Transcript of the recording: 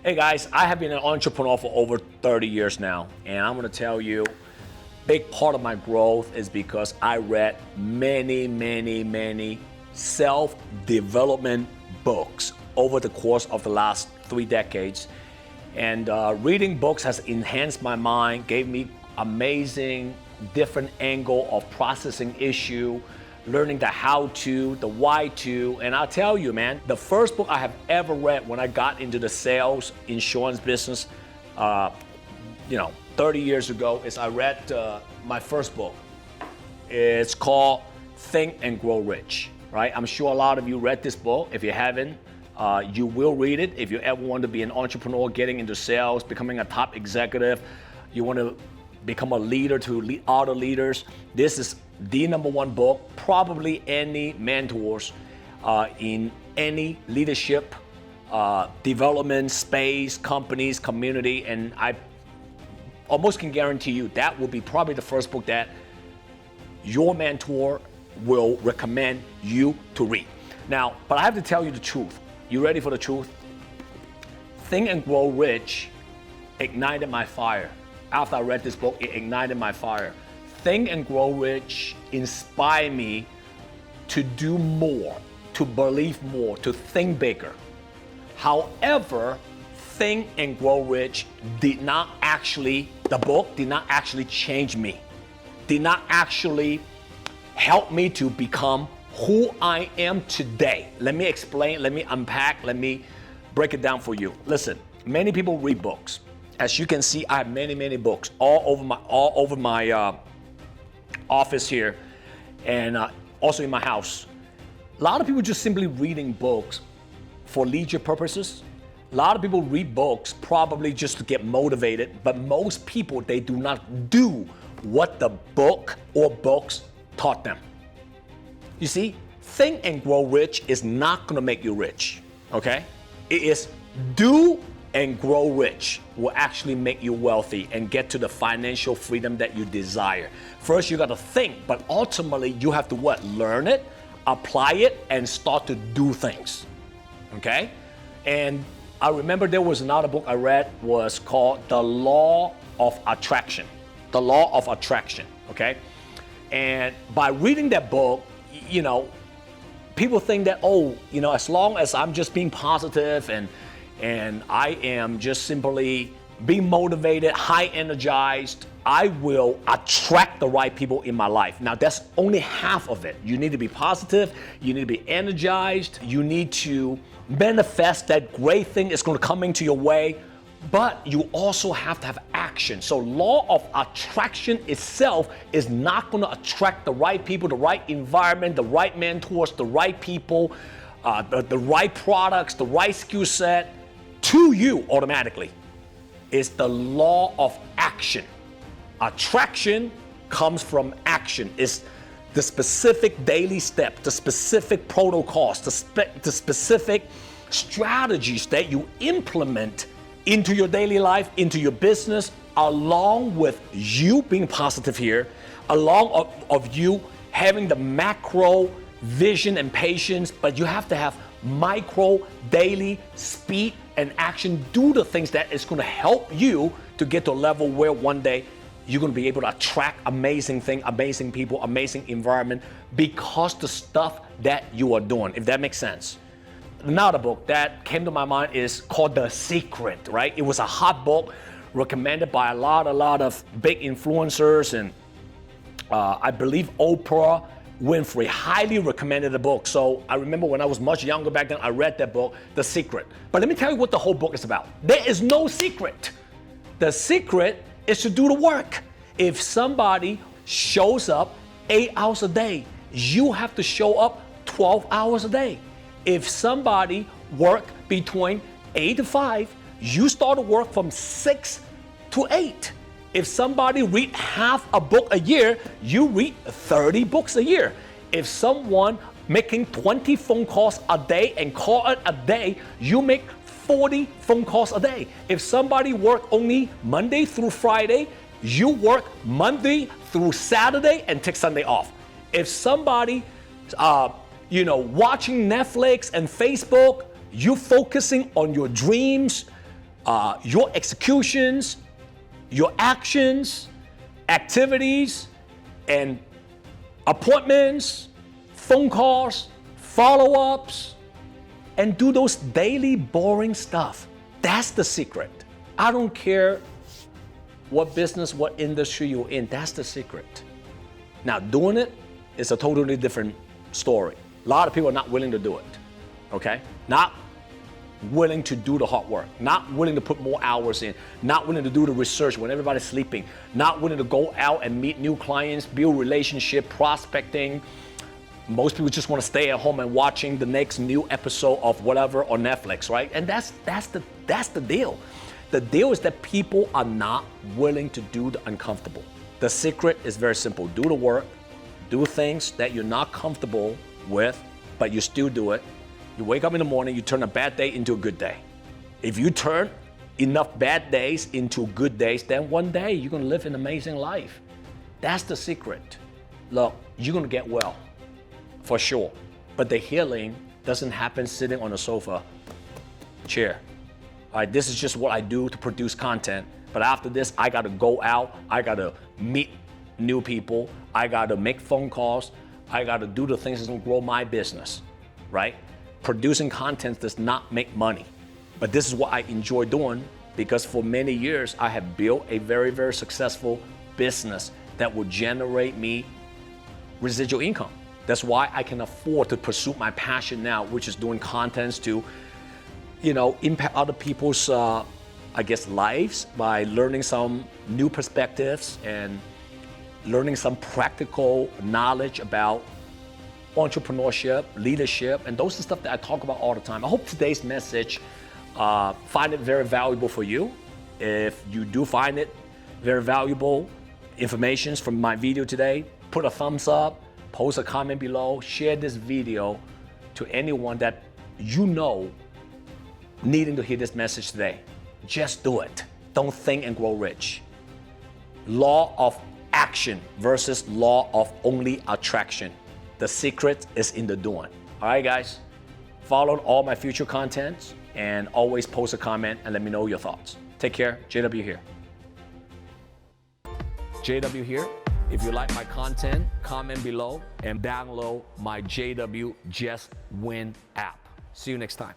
Hey guys, I have been an entrepreneur for over 30 years now, and I'm gonna tell you, big part of my growth is because I read many self-development books over the course of the last 3 decades. And reading books has enhanced my mind, gave me amazing different angle of processing issue, learning the how to, the why to. And I'll tell you, man, the first book I have ever read when I got into the sales insurance business, 30 years ago, is I read my first book. It's called Think and Grow Rich, right? I'm sure a lot of you read this book. If you haven't, you will read it. If you ever want to be an entrepreneur, getting into sales, becoming a top executive, you want to become a leader to lead other leaders, this is the #1 book. Probably any mentors in any leadership, development space, companies, community, and I almost can guarantee you that will be probably the first book that your mentor will recommend you to read. Now, but I have to tell you the truth. You ready for the truth? Think and Grow Rich ignited my fire. After I read this book, it ignited my fire. Think and Grow Rich inspired me to do more, to believe more, to think bigger. However, Think and Grow Rich the book did not actually change me, did not actually help me to become who I am today. Let me explain, let me unpack, let me break it down for you. Listen, many people read books. As you can see, I have many books all over my office here, and also in my house. A lot of people just simply reading books for leisure purposes. A lot of people read books probably just to get motivated, but most people, they do not do what the book or books taught them. You see, Think and Grow Rich is not gonna make you rich, okay? It is do and grow rich will actually make you wealthy and get to the financial freedom that you desire. First, you gotta think, but ultimately you have to what? Learn it, apply it, and start to do things, okay? And I remember there was another book I read was called The Law of Attraction. The Law of Attraction, okay? And by reading that book, people think that, as long as I'm just being positive and I am just simply being motivated, high energized, I will attract the right people in my life. Now, that's only half of it. You need to be positive, you need to be energized, you need to manifest that great thing is going to come into your way, but you also have to have action. So law of attraction itself is not going to attract the right people, the right environment, the right mentors, the right people, the right products, the right skill set to you automatically. It's the law of action. Attraction comes from action. It's the specific daily steps, the specific protocols, the specific strategies that you implement into your daily life, into your business, along with you being positive here, along of you having the macro vision and patience, but you have to have micro daily speed and action. Do the things that is going to help you to get to a level where one day you're going to be able to attract amazing things, amazing people, amazing environment because the stuff that you are doing, if that makes sense. Another book that came to my mind is called The Secret, right? It was a hot book recommended by a lot of big influencers, and I believe Oprah Winfrey highly recommended the book. So I remember when I was much younger back then, I read that book, The Secret. But let me tell you what the whole book is about. There is no secret. The secret is to do the work. If somebody shows up 8 hours a day, you have to show up 12 hours a day. If somebody work between 8 to 5, you start to work from 6 to 8. If somebody read half a book a year, you read 30 books a year. If someone making 20 phone calls a day and call it a day, you make 40 phone calls a day. If somebody work only Monday through Friday, you work Monday through Saturday and take Sunday off. If somebody watching Netflix and Facebook, you focusing on your dreams, your executions, your actions, activities, and appointments, phone calls, follow-ups, and do those daily boring stuff. That's the secret. I don't care what business, what industry you're in, that's the secret. Now, doing it is a totally different story. A lot of people are not willing to do it, okay? Not willing to do the hard work, not willing to put more hours in, not willing to do the research when everybody's sleeping, not willing to go out and meet new clients, build relationship, prospecting. Most people just want to stay at home and watching the next new episode of whatever on Netflix, right? And that's the deal. The deal is that people are not willing to do the uncomfortable. The secret is very simple. Do the work, do things that you're not comfortable with, but you still do it. You wake up in the morning, you turn a bad day into a good day. If you turn enough bad days into good days, then one day you're gonna live an amazing life. That's the secret. Look, you're gonna get well, for sure. But the healing doesn't happen sitting on a sofa chair. All right, this is just what I do to produce content. But after this, I gotta go out, I gotta meet new people, I gotta make phone calls, I gotta do the things that's gonna grow my business, right? Producing content does not make money. But this is what I enjoy doing because for many years, I have built a very, very successful business that will generate me residual income. That's why I can afford to pursue my passion now, which is doing contents to, impact other people's, lives by learning some new perspectives and learning some practical knowledge about entrepreneurship, leadership, and those are stuff that I talk about all the time. I hope today's message, find it very valuable for you. If you do find it very valuable information from my video today, put a thumbs up, post a comment below, share this video to anyone that you know needing to hear this message today. Just do it. Don't think and grow rich. Law of action versus law of only attraction. The secret is in the doing. All right, guys? Follow all my future contents and always post a comment and let me know your thoughts. Take care. JW here. JW here. If you like my content, comment below and download my JW Just Win app. See you next time.